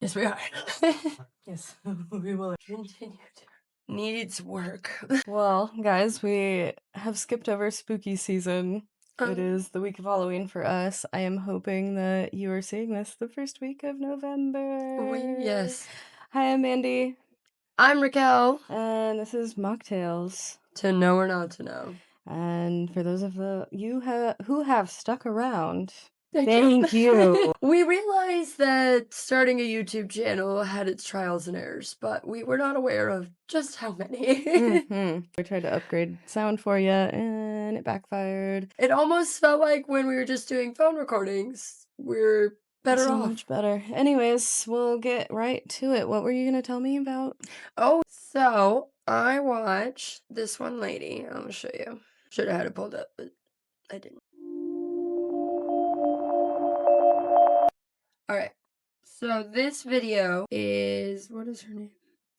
Yes, we are. Yes, we will continue to. Needs work. Well, guys, we have skipped over spooky season. It is the week of Halloween for us. I am hoping that you are seeing this the first week of November. Yes. Hi, I'm Mandy. I'm Raquel. And this is Mocktails. To know or not to know. And for those of you who have stuck around, thank you. We realized that starting a YouTube channel had its trials and errors, but we were not aware of just how many. We tried to upgrade sound for you, and it backfired. It almost felt like when we were just doing phone recordings, we're better so off. Much better. Anyways, we'll get right to it. What were you going to tell me about? Oh, so I watched this one lady. I'll show you. Should have had it pulled up, but I didn't. Alright, so this video is, what is her name?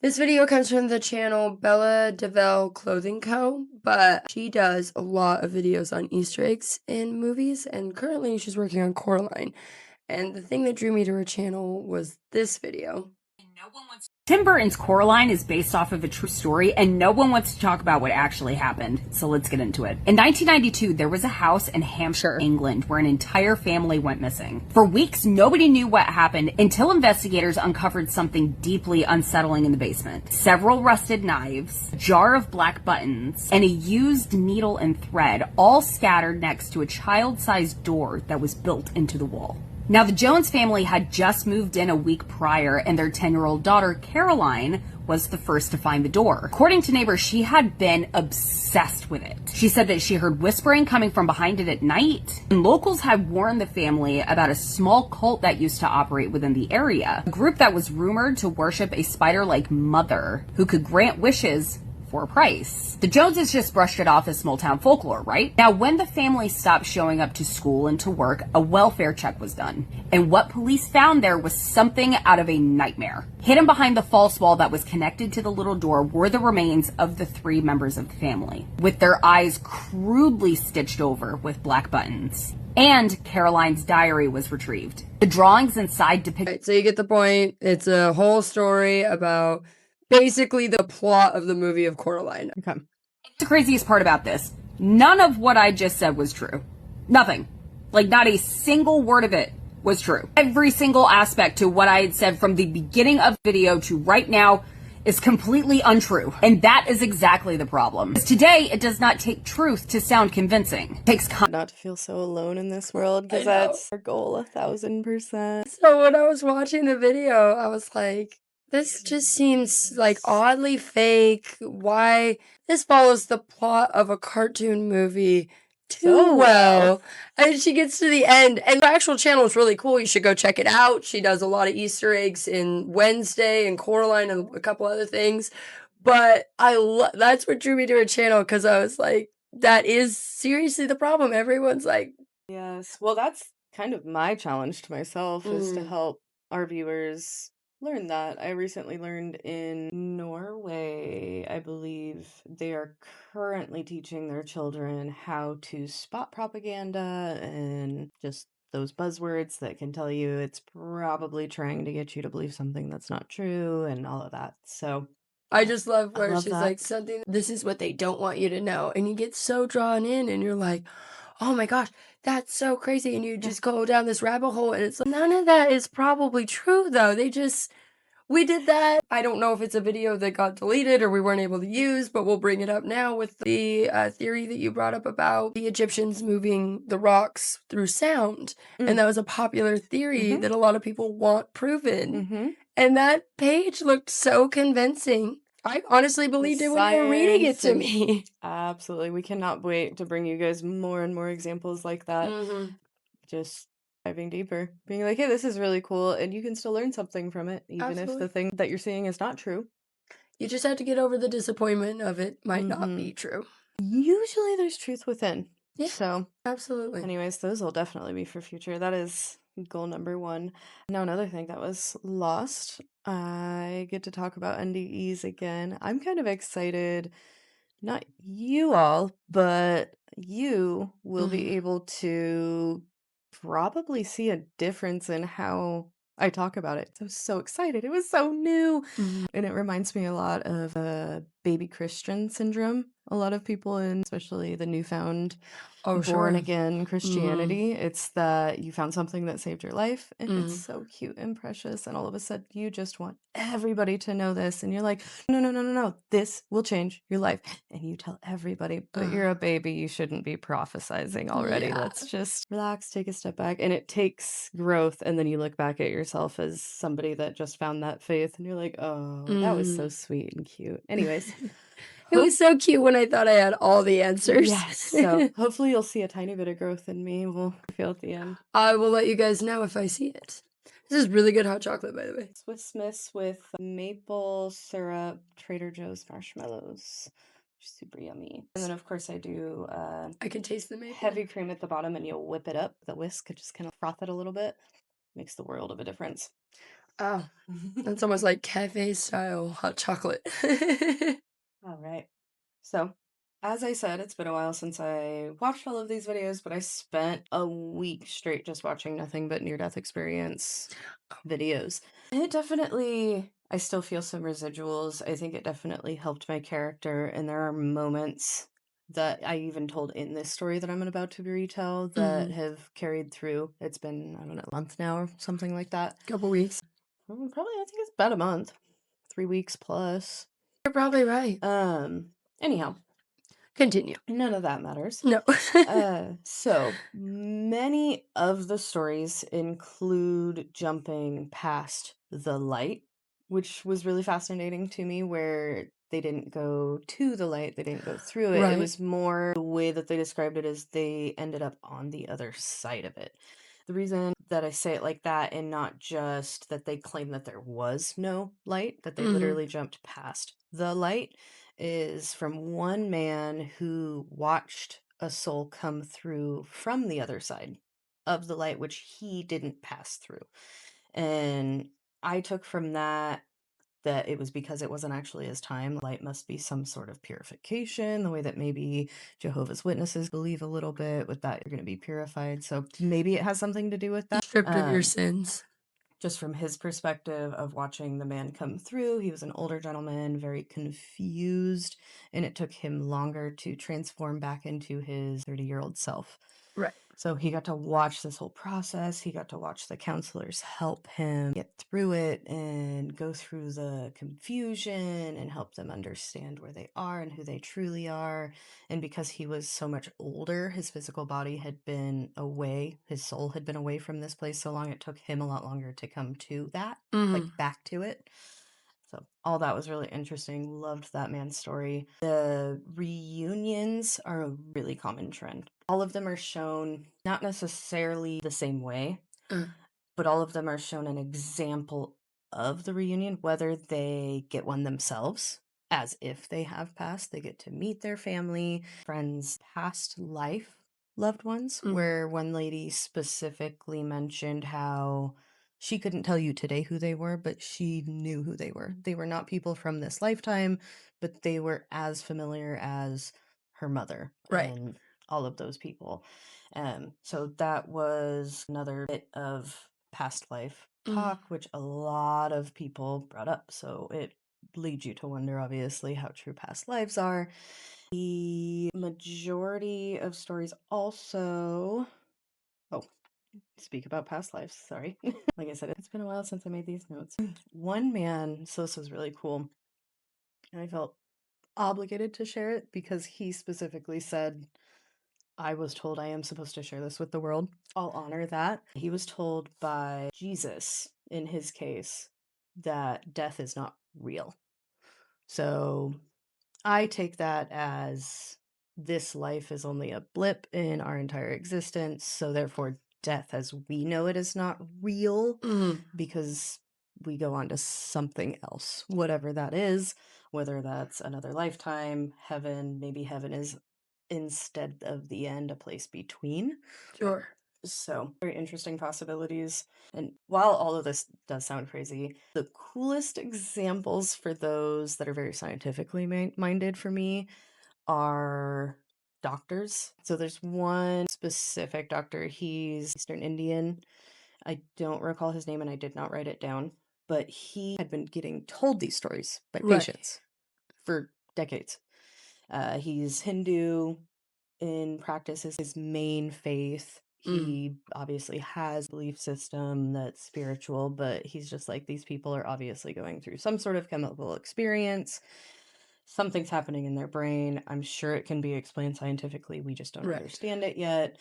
This video comes from the channel Bella DeVell Clothing Co., but she does a lot of videos on Easter eggs in movies, and currently she's working on Coraline. And the thing that drew me to her channel was this video. Tim Burton's Coraline is based off of a true story, and no one wants to talk about what actually happened, so let's get into it. In 1992, there was a house in Hampshire, England, where an entire family went missing. For weeks, nobody knew what happened until investigators uncovered something deeply unsettling in the basement. Several rusted knives, a jar of black buttons, and a used needle and thread, all scattered next to a child-sized door that was built into the wall. Now, the Jones family had just moved in a week prior, and their 10-year-old daughter, Caroline, was the first to find the door. According to neighbors, she had been obsessed with it. She said that she heard whispering coming from behind it at night, and locals had warned the family about a small cult that used to operate within the area, a group that was rumored to worship a spider-like mother who could grant wishes for a price. The Joneses just brushed it off as small town folklore, right? Now, when the family stopped showing up to school and to work, a welfare check was done. And what police found there was something out of a nightmare. Hidden behind the false wall that was connected to the little door were the remains of the 3 members of the family, with their eyes crudely stitched over with black buttons. And Caroline's diary was retrieved. The drawings inside depict— Right, so you get the point. It's a whole story about basically the plot of the movie of Coraline. Okay. The craziest part about this, none of what I just said was true. Nothing. Like, not a single word of it was true. Every single aspect to what I had said from the beginning of the video to right now is completely untrue. And that is exactly the problem. Today, it does not take truth to sound convincing. It takes not to feel so alone in this world, because that's our goal, 1000%. So when I was watching the video, I was like, this just seems like oddly fake. Why? This follows the plot of a cartoon movie too well. And she gets to the end, and the actual channel is really cool. You should go check it out. She does a lot of Easter eggs in Wednesday and Coraline and a couple other things. But that's what drew me to her channel, because I was like, that is seriously the problem. Everyone's like, yes. Well, that's kind of my challenge to myself, is to help our viewers learn that. I recently learned in Norway, I believe, they are currently teaching their children how to spot propaganda and just those buzzwords that can tell you it's probably trying to get you to believe something that's not true and all of that. So I just love where she's like, this is what they don't want you to know. And you get so drawn in and you're like, oh my gosh, that's so crazy. And you just go down this rabbit hole, and it's like, none of that is probably true though. We did that. I don't know if it's a video that got deleted or we weren't able to use, but we'll bring it up now with the theory that you brought up about the Egyptians moving the rocks through sound. And that was a popular theory that a lot of people want proven. And that page looked so convincing. I honestly believed it when you were reading it to me. Absolutely. We cannot wait to bring you guys more and more examples like that. Just diving deeper, being like, hey, this is really cool, and you can still learn something from it, even if the thing that you're seeing is not true. You just have to get over the disappointment of it might not be true. Usually there's truth within. Yeah, so absolutely. Anyways, those will definitely be for future. That is goal number 1. Now, another thing that was lost, I get to talk about NDEs again. I'm kind of excited. Not you all, but you will be able to probably see a difference in how I talk about it. I was so excited. It was so new. Mhm. And it reminds me a lot of baby Christian syndrome. A lot of people in, especially the newfound Oh, born sure. again Christianity, it's that you found something that saved your life and it's Mhm. so cute and precious. And all of a sudden, you just want everybody to know this. And you're like, no, no, no, no, no. This will change your life. And you tell everybody, but you're a baby. You shouldn't be prophesizing already. Yeah. Let's just relax, take a step back. And it takes growth. And then you look back at yourself as somebody that just found that faith. And you're like, oh, that was so Mhm. sweet and cute. Anyways. It was so cute when I thought I had all the answers. Yes. So hopefully you'll see a tiny bit of growth in me. We'll feel at the end. I will let you guys know if I see it. This is really good hot chocolate, by the way. Swiss Miss with maple syrup, Trader Joe's marshmallows. Super yummy. And then of course I do I can taste the maple. heavy cream at the bottom and you'll whip it up with a whisk and just kind of froth it a little bit. Makes the world of a difference. Oh, that's almost like cafe style hot chocolate. All right. So, as I said, it's been a while since I watched all of these videos, but I spent a week straight just watching nothing but near-death experience videos. And it definitely, I still feel some residuals. I think it definitely helped my character, and there are moments that I even told in this story that I'm about to retell that Mhm. have carried through. It's been, I don't know, a month now or something like that. Couple weeks. Probably, I think it's about a month, 3 weeks plus. You're probably right. Anyhow, Continue. none of that matters. No. So many of the stories include jumping past the light, which was really fascinating to me, where they didn't go to the light, they didn't go through it. It Right. was more the way that they described it as they ended up on the other side of it. The reason that I say it like that, and not just that they claim that there was no light, that they Mhm. literally jumped past the light, is from one man who watched a soul come through from the other side of the light, which he didn't pass through. And I took from that that it was because it wasn't actually his time. Light must be some sort of purification, the way that maybe Jehovah's Witnesses believe a little bit with that you're going to be purified. So maybe it has something to do with that. Stripped of your sins. Just from his perspective of watching the man come through, he was an older gentleman, very confused, and it took him longer to transform back into his 30-year-old self. Right. So he got to watch this whole process. He got to watch the counselors help him get through it and go through the confusion and help them understand where they are and who they truly are. And because he was so much older, his physical body had been away, his soul had been away from this place so long, it took him a lot longer to come to that, like back to it. So all that was really interesting. Loved that man's story. The reunions are a really common trend. All of them are shown not necessarily the same way, but all of them are shown an example of the reunion, whether they get one themselves, as if they have passed. They get to meet their family, friends, past life loved ones, where one lady specifically mentioned how she couldn't tell you today who they were, but she knew who they were. They were not people from this lifetime, but they were as familiar as her mother Right. and all of those people. So that was another bit of past life talk, which a lot of people brought up. So it leads you to wonder, obviously, how true past lives are. The majority of stories also, oh, speak about past lives, sorry. Like I said, it's been a while since I made these notes. One man, so this was really cool, and I felt obligated to share it because he specifically said, I was told I am supposed to share this with the world. I'll honor that. He was told by Jesus, in his case, that death is not real. So I take that as this life is only a blip in our entire existence. So therefore, death as we know it is not real because we go on to something else, whatever that is, whether that's another lifetime, heaven, maybe heaven is instead of the end, a place between. Sure. So, very interesting possibilities. And while all of this does sound crazy, the coolest examples for those that are very scientifically minded for me are doctors. So, there's one specific doctor, he's Eastern Indian. I don't recall his name and I did not write it down, but he had been getting told these stories by Right. patients for decades. He's Hindu. In practice is his main faith. He obviously has a belief system that's spiritual, but he's just like, these people are obviously going through some sort of chemical experience. Something's happening in their brain. I'm sure it can be explained scientifically. We just don't Right. understand it yet.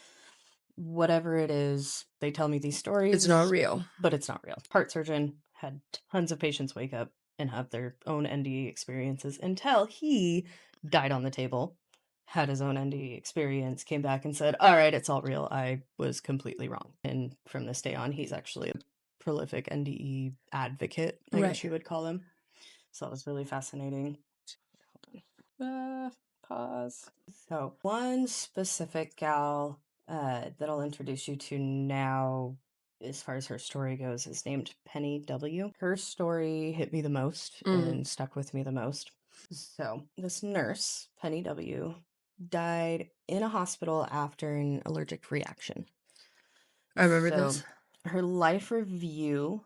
Whatever it is, they tell me these stories. It's not real. But it's not real. Heart surgeon had tons of patients wake up and have their own NDE experiences until he died on the table, had his own NDE experience, came back and said, all right, it's all real. I was completely wrong. And from this day on, he's actually a prolific NDE advocate, I guess you would call him. So it was really fascinating. Pause. So one specific gal that I'll introduce you to now, as far as her story goes, is named Penny W. Her story hit me the most and stuck with me the most. So this nurse, Penny W., died in a hospital after an allergic reaction. I remember this. Her life review,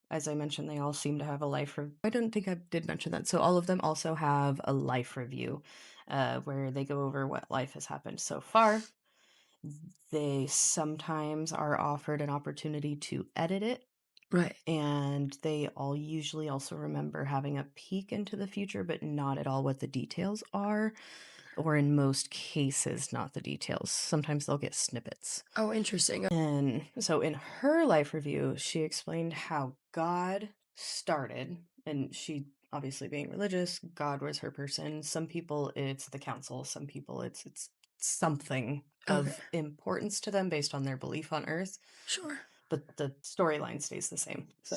as I mentioned, they all seem to have a life review. I don't think I did mention that. So all of them also have a life review where they go over what life has happened so far. They sometimes are offered an opportunity to edit it. Right. And they all usually also remember having a peek into the future, but not at all what the details are. Or in most cases, not the details. Sometimes they'll get snippets. Oh, interesting. And so in her life review, she explained how God started, and she obviously being religious, God was her person. Some people it's the council, some people it's something of importance to them based on their belief on earth. Sure. But the storyline stays the same. So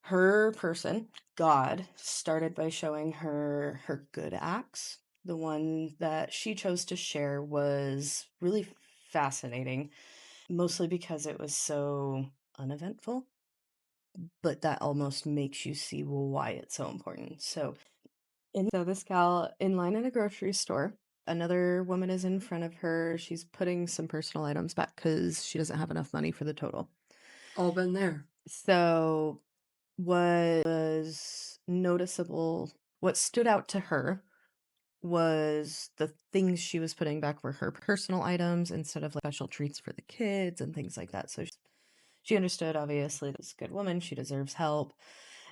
her person, God, started by showing her her good acts. The one that she chose to share was really fascinating, mostly because it was so uneventful, but that almost makes you see why it's so important. So this gal in line at a grocery store, another woman is in front of her. She's putting some personal items back because she doesn't have enough money for the total. All been there. So what was noticeable, what stood out to her was the things she was putting back were her personal items instead of like special treats for the kids and things like that. So she understood, obviously, this good woman, she deserves help.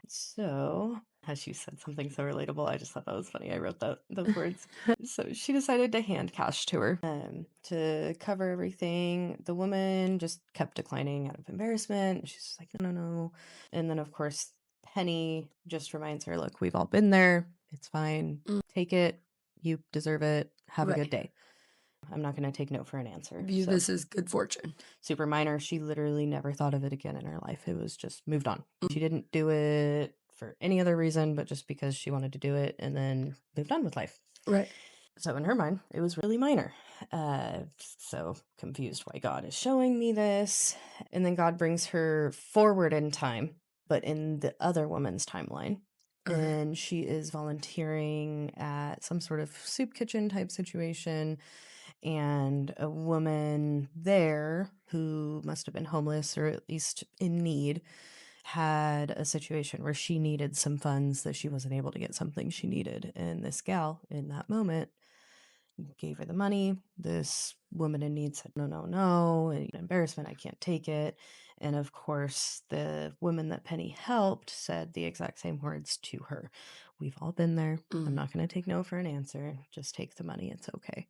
So, as she said something so relatable, I just thought that was funny. I wrote those words. So she decided to hand cash to her to cover everything. The woman just kept declining out of embarrassment. She's just like, no, no, no. And then, of course, Penny just reminds her, look, we've all been there. It's fine. Take it. You deserve it. Have a good day. I'm not going to take no for an answer. View this as good fortune. Super minor. She literally never thought of it again in her life. It was just moved on. She didn't do it for any other reason, but just because she wanted to do it and then moved on with life. Right. So in her mind, it was really minor. So confused why God is showing me this. And then God brings her forward in time, but in the other woman's timeline. And she is volunteering at some sort of soup kitchen type situation. And a woman there who must have been homeless or at least in need had a situation where she needed some funds that she wasn't able to get something she needed. And this gal in that moment gave her the money. This woman in need said, no, no, no, and embarrassment, I can't take it. And of course, the woman that Penny helped said the exact same words to her. We've all been there. I'm not going to take no for an answer. Just take the money. It's okay.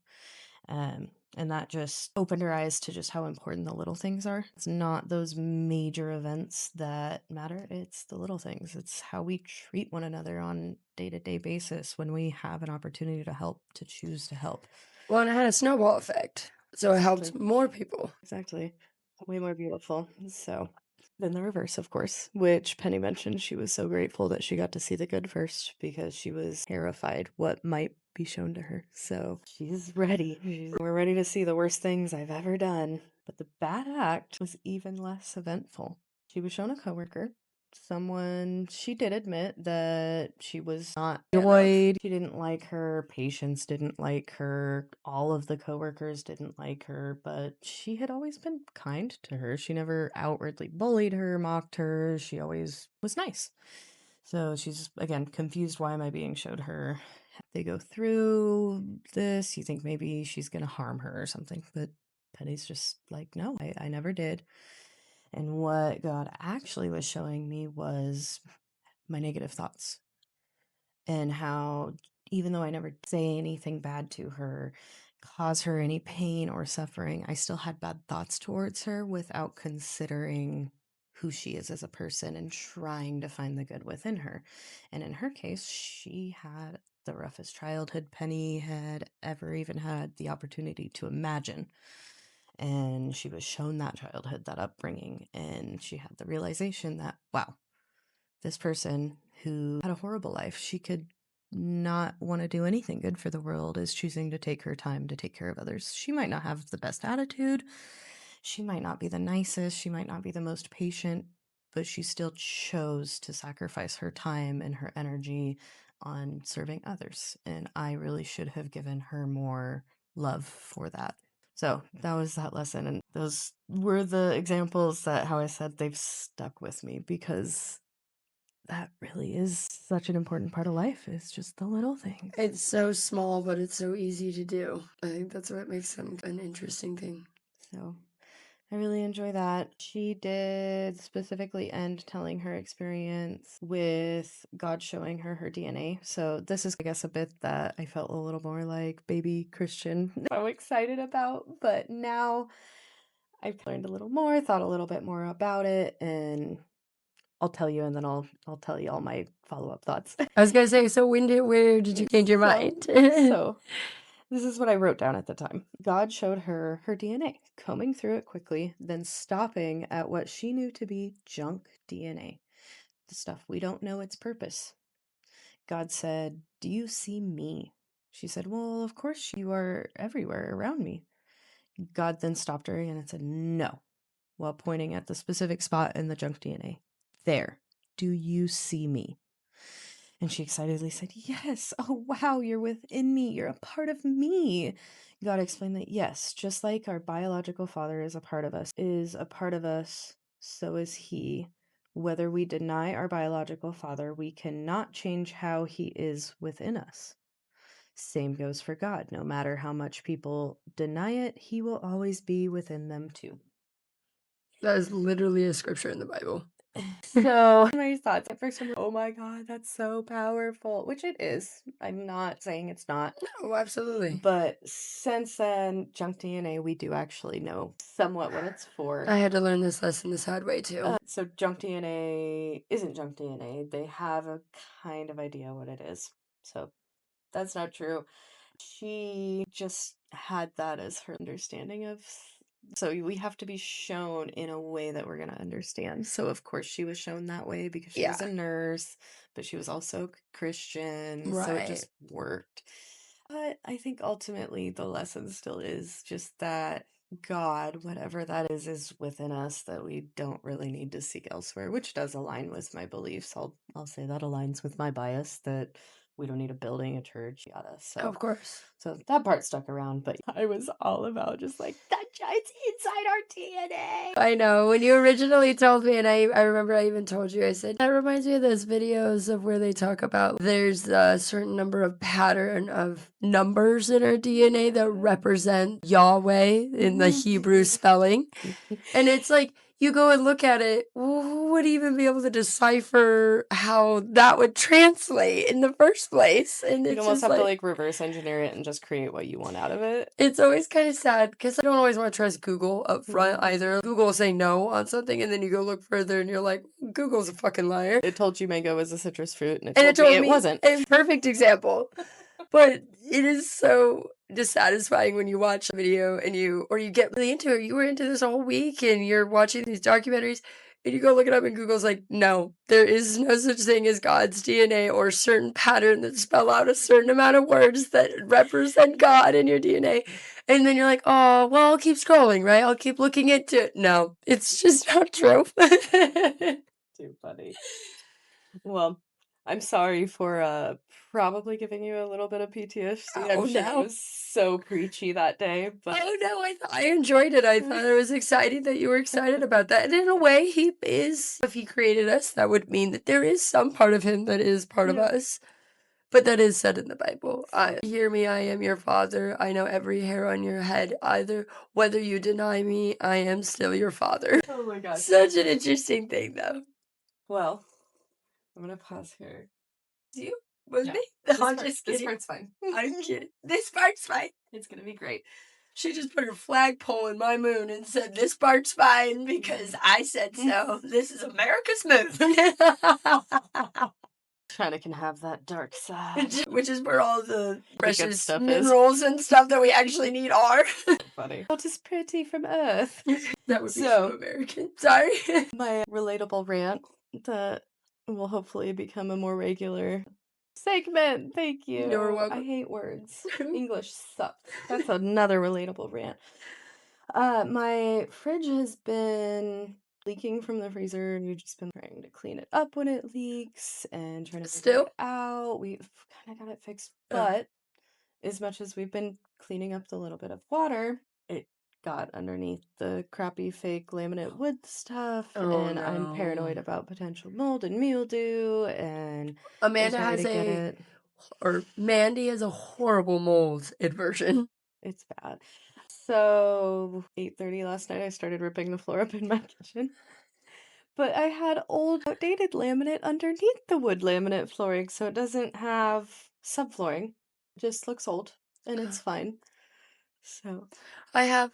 And that just opened her eyes to just how important the little things are. It's not those major events that matter. It's the little things. It's how we treat one another on day-to-day basis when we have an opportunity to help, to choose to help. Well, and it had a snowball effect. So it helped more people. Exactly. Way more beautiful. So then the reverse, of course, which Penny mentioned she was so grateful that she got to see the good first because she was terrified what might be shown to her. So she's ready. We're ready to see the worst things I've ever done. But the bad act was even less eventful. She was shown a coworker someone, she did admit that she was not enjoyed. She didn't like her, patients didn't like her, all of the coworkers didn't like her, but she had always been kind to her. She never outwardly bullied her, mocked her. She always was nice. So she's, again, confused. Why am I being showed her? They go through this. You think maybe she's going to harm her or something, but Penny's just like, no, I never did. And what God actually was showing me was my negative thoughts, and how even though I never say anything bad to her, cause her any pain or suffering, I still had bad thoughts towards her without considering who she is as a person and trying to find the good within her. And in her case, she had the roughest childhood Penny had ever even had the opportunity to imagine. And she was shown that childhood, that upbringing, and she had the realization that, wow, this person who had a horrible life, she could not want to do anything good for the world, is choosing to take her time to take care of others. She might not have the best attitude, she might not be the nicest, she might not be the most patient, but she still chose to sacrifice her time and her energy on serving others. And I really should have given her more love for that. So that was that lesson. And those were the examples that, how I said, they've stuck with me, because that really is such an important part of life. It's just the little things. It's so small, but it's so easy to do. I think that's what makes them an interesting thing. So I really enjoy that. She did specifically end telling her experience with God showing her her DNA. So this is, I guess, a bit that I felt a little more like baby Christian. I'm excited about, but now I've learned a little more, thought a little bit more about it, and I'll tell you, and then I'll tell you all my follow-up thoughts. I was gonna say, so where did you change your mind? So this is what I wrote down at the time. God showed her her DNA, combing through it quickly, then stopping at what she knew to be junk DNA, the stuff we don't know its purpose. God said, "Do you see me?" She said, "Well, of course you are everywhere around me." God then stopped her again and said, "No," while pointing at the specific spot in the junk DNA. "There. Do you see me?" And she excitedly said, "Yes. Oh, wow, you're within me. You're a part of me." God explained that, yes, just like our biological father is a part of us, so is he. Whether we deny our biological father, we cannot change how he is within us. Same goes for God. No matter how much people deny it, he will always be within them too. That is literally a scripture in the Bible. So my thoughts at first, I'm like, oh my God, that's so powerful, which it is. I'm not saying it's not. No, absolutely. But since then, junk DNA, we do actually know somewhat what it's for. I had to learn this lesson the sad way too. So junk DNA isn't junk DNA. They have a kind of idea what it is. So that's not true. She just had that as her understanding of. So we have to be shown in a way that we're going to understand. So of course she was shown that way because she was a nurse, but she was also Christian. Right. So it just worked. But I think ultimately the lesson still is just that God, whatever that is within us, that we don't really need to seek elsewhere, which does align with my beliefs. I'll say that aligns with my bias, that we don't need a building, a church, yada. So Of course. So that part stuck around, but I was all about just like, it's inside our DNA. I know. When you originally told me, and I remember I even told you, I said, that reminds me of those videos of where they talk about there's a certain number of pattern of numbers in our DNA that represent Yahweh in the Hebrew spelling. And it's like, you go and look at it, who would even be able to decipher how that would translate in the first place? And You'd it's almost just have to like reverse engineer it and just create what you want out of it. It's always kind of sad because I don't always want to trust Google up front either. Google will say no on something, and then you go look further and you're like, Google's a fucking liar. It told you mango was a citrus fruit, and it And told me it wasn't. A perfect example. But it is so dissatisfying when you watch a video and you get really into it. You were into this whole week and you're watching these documentaries and you go look it up and Google's like, no, there is no such thing as God's DNA or a certain pattern that spell out a certain amount of words that represent God in your DNA. And then you're like, oh, well, I'll keep scrolling, right? I'll keep looking into it. No, it's just not true. Too funny. Well, I'm sorry for probably giving you a little bit of PTSD. I'm sure it was so preachy that day, but Oh no, I enjoyed it. I thought it was exciting that you were excited about that. And in a way, he is. If he created us, that would mean that there is some part of him that is part of us. But that is said in the Bible. Hear me, I am your father. I know every hair on your head. Either whether you deny me, I am still your father. Oh my gosh. Such an interesting thing, though. Well, I'm gonna pause here. You with No, me? I'm just kidding. This part's fine. I'm kidding. This part's fine. It's gonna be great. She just put her flagpole in my moon and said, "This part's fine because I said so. This is America's moon." China can have that dark side. Which is where all the precious stuff minerals and stuff that we actually need are. Funny. Not as pretty from Earth. That would be so American. Sorry. My relatable rant that will hopefully become a more regular segment. Thank you. You're welcome. I hate words. English sucks. That's another relatable rant. My fridge has been leaking from the freezer, and we've just been trying to clean it up when it leaks and trying to figure it out. We've kind of got it fixed, but as much as we've been cleaning up the little bit of water, it got underneath the crappy fake laminate wood stuff, and I'm paranoid about potential mold and mildew, and Amanda has Mandy has a horrible mold aversion. It's bad. So 8:30 last night, I started ripping the floor up in my kitchen. But I had old, outdated laminate underneath the wood laminate flooring, so it doesn't have subflooring. It just looks old, and it's fine. So I have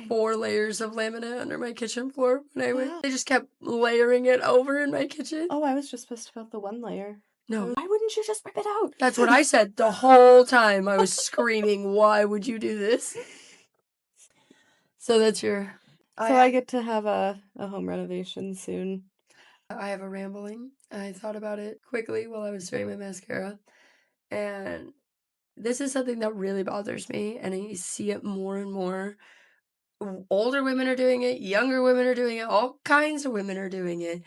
4 layers of laminate under my kitchen floor. They just kept layering it over in my kitchen. Oh, I was just pissed about the one layer. No. Why wouldn't you just rip it out? That's what I said the whole time. I was screaming, "Why would you do this?" So that's your... I get to have a home renovation soon. I have a rambling. I thought about it quickly while I was doing my mascara. And this is something that really bothers me, and I see it more and more. Older women are doing it, younger women are doing it, all kinds of women are doing it.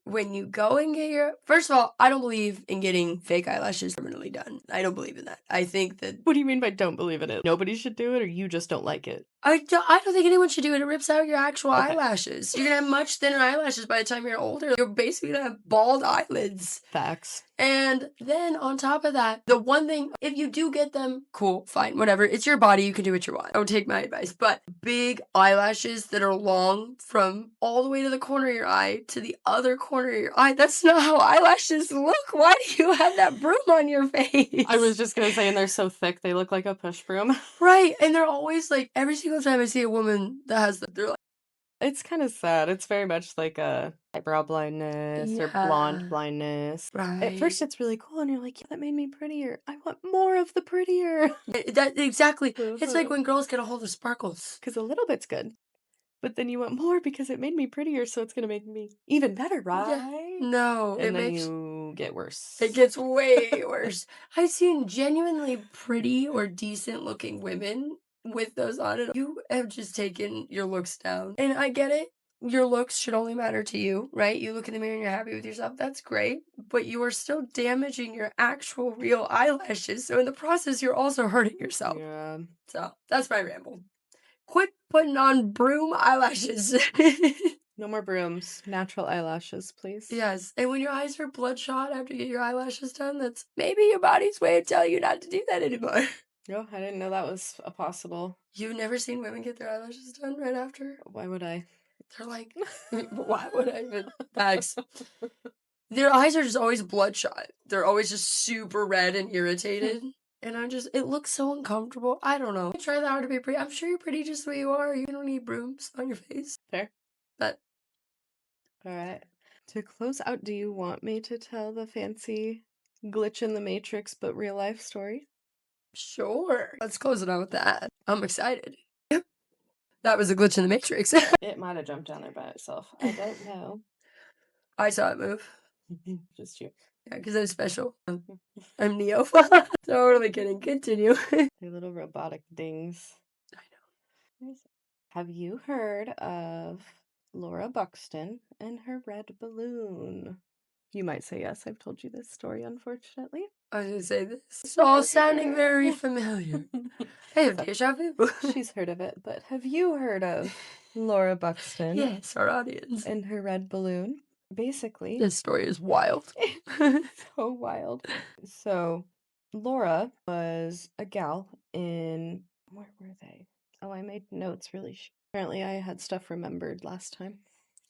When you go and get your... First of all, I don't believe in getting fake eyelashes permanently done. I don't believe in that. I think that... What do you mean by don't believe in it? Nobody should do it, or you just don't like it? I don't think anyone should do it. It rips out your actual eyelashes. You're going to have much thinner eyelashes by the time you're older. You're basically going to have bald eyelids. Facts. And then on top of that, the one thing, if you do get them, cool, fine, whatever. It's your body. You can do what you want. Don't take my advice. But big eyelashes that are long from all the way to the corner of your eye to the other corner of your eye, that's not how eyelashes look. Why do you have that broom on your face? I was just going to say, and they're so thick, they look like a push broom. Right. And they're always like, every single time I see a woman that has them, they're like... It's kind of sad. It's very much like a eyebrow blindness or blonde blindness. Right. At first it's really cool and you're like, yeah, that made me prettier. I want more of the prettier. Exactly. It's like when girls get a hold of sparkles. Because a little bit's good. But then you want more because it made me prettier, so it's going to make me even better, right? Yeah. No. And then you get worse. It gets way worse. I've seen genuinely pretty or decent looking women with those on it. You have just taken your looks down. And I get it. Your looks should only matter to you, right? You look in the mirror and you're happy with yourself. That's great. But you are still damaging your actual real eyelashes. So in the process, you're also hurting yourself. Yeah. So that's my ramble. Quit putting on broom eyelashes. No more brooms. Natural eyelashes, please. Yes. And when your eyes are bloodshot after you get your eyelashes done, that's maybe your body's way of telling you not to do that anymore. No, I didn't know that was a possible. You've never seen women get their eyelashes done right after? Why would I? They're like, why would I even? Facts. Their eyes are just always bloodshot. They're always just super red and irritated. And it looks so uncomfortable. I don't know. Try that hard to be pretty. I'm sure you're pretty just the way you are. You don't need brooms on your face. Fair. But. All right. To close out, do you want me to tell the fancy glitch in the matrix but real life story? Sure. Let's close it out with that. I'm excited. Yep. That was a glitch in the matrix. It might have jumped down there by itself. I don't know. I saw it move. Just you. Yeah, because I'm special. I'm Neo. Totally kidding. Continue. Your little robotic dings. I know. Have you heard of Laura Buxton and her red balloon. You might say yes, I've told you this story, unfortunately. I was gonna say this. It's all sounding very familiar. I have deja vu. She's heard of it, but have you heard of Laura Buxton? Yes, our audience. And her red balloon? Basically. This story is wild. So wild. So, Laura was a gal in... Where were they? Oh, I made notes really... Apparently I had stuff remembered last time.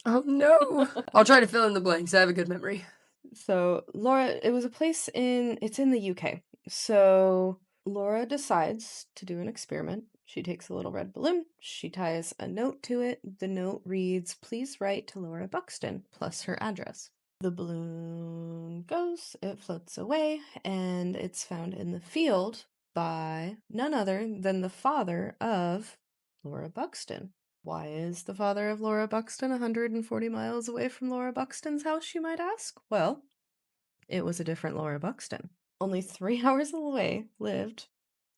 Oh no. I'll try to fill in the blanks. I have a good memory. So, Laura, it was a place it's in the UK. So, Laura decides to do an experiment. She takes a little red balloon, she ties a note to it. The note reads, "Please write to Laura Buxton," plus her address. The balloon goes, it floats away, and it's found in the field by none other than the father of Laura Buxton. Why is the father of Laura Buxton 140 miles away from Laura Buxton's house, you might ask? Well, it was a different Laura Buxton. Only 3 hours away lived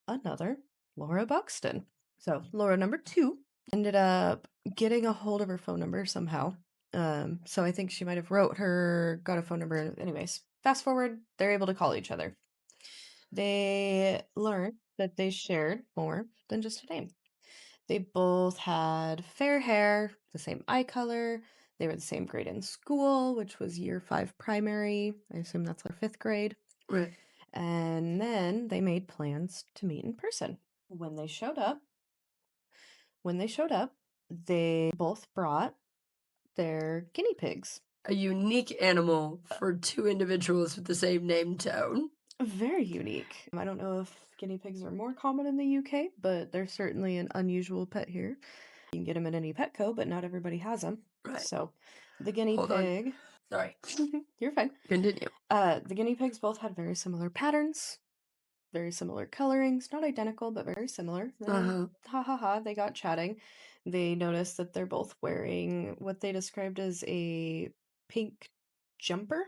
another Laura Buxton. So, Laura number 2 ended up getting a hold of her phone number somehow. So I think she might have wrote her, got a phone number. Anyways, fast forward, they're able to call each other. They learned that they shared more than just a name. They both had fair hair, the same eye color. They were the same grade in school, which was year 5 primary. I assume that's our 5th grade. Right. And then they made plans to meet in person. When they showed up, they both brought their guinea pigs. A unique animal for 2 individuals with the same name tone. Very unique. I don't know if guinea pigs are more common in the UK, but they're certainly an unusual pet here. You can get them at any Petco, but not everybody has them. Right. So the guinea Hold pig... on. Sorry. You're fine. Continue. The guinea pigs both had very similar patterns, very similar colorings, not identical, but very similar. They got chatting. They noticed that they're both wearing what they described as a pink jumper.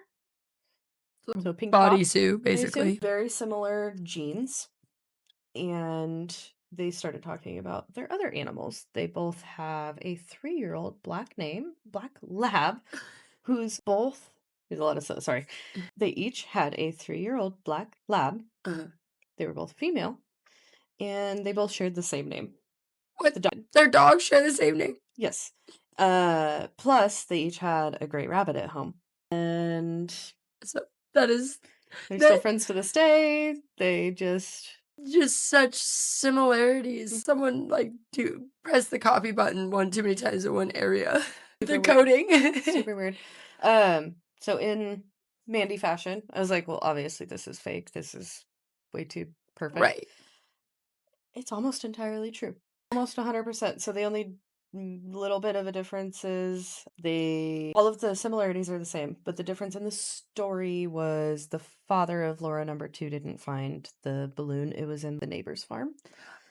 So pink bodysuit, basically. Very similar jeans. And they started talking about their other animals. They both have a 3-year-old black lab, who's both... There's a lot of... Sorry. They each had a 3-year-old black lab. They were both female. And they both shared the same name. What? Their dogs share the same name? Yes. Plus, they each had a great rabbit at home. And so that is... They're still friends to this day. They just such similarities. Someone to press the copy button one too many times in one area. They're coding. Super weird. So in Mandy fashion, I was like, well, obviously this is fake. This is way too perfect. Right. It's almost entirely true. Almost 100%. So the only little bit of a difference is all of the similarities are the same, but the difference in the story was the father of Laura number 2 didn't find the balloon. It was in the neighbor's farm.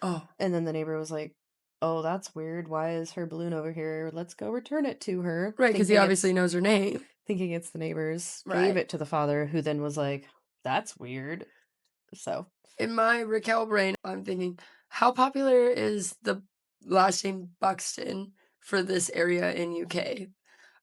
Oh. And then the neighbor was like, "Oh, that's weird. Why is her balloon over here? Let's go return it to her." Right, because he obviously knows her name. Thinking it's the neighbor's. Right. Gave it to the father, who then was like, "That's weird." So in my Raquel brain, I'm thinking, how popular is the last name Buxton for this area in UK?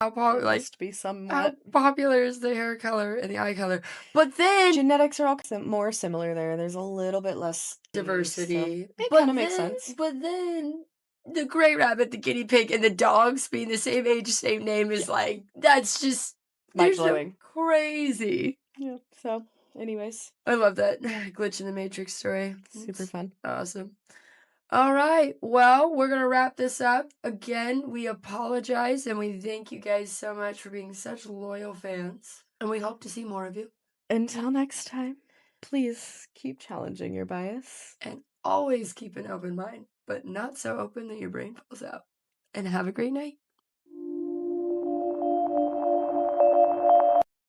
How popular? Must be somewhat. How popular is the hair color and the eye color? But then genetics are all more similar there. There's a little bit less diversity. So it kind of makes sense. But then the gray rabbit, the guinea pig, and the dogs being the same age, same name is that's just mind-blowing. Crazy. Yeah. So, anyways, I love that glitch in the matrix story. Super fun. Awesome. All right. Well, we're going to wrap this up. Again, we apologize and we thank you guys so much for being such loyal fans. And we hope to see more of you. Until next time, please keep challenging your bias. And always keep an open mind, but not so open that your brain falls out. And have a great night.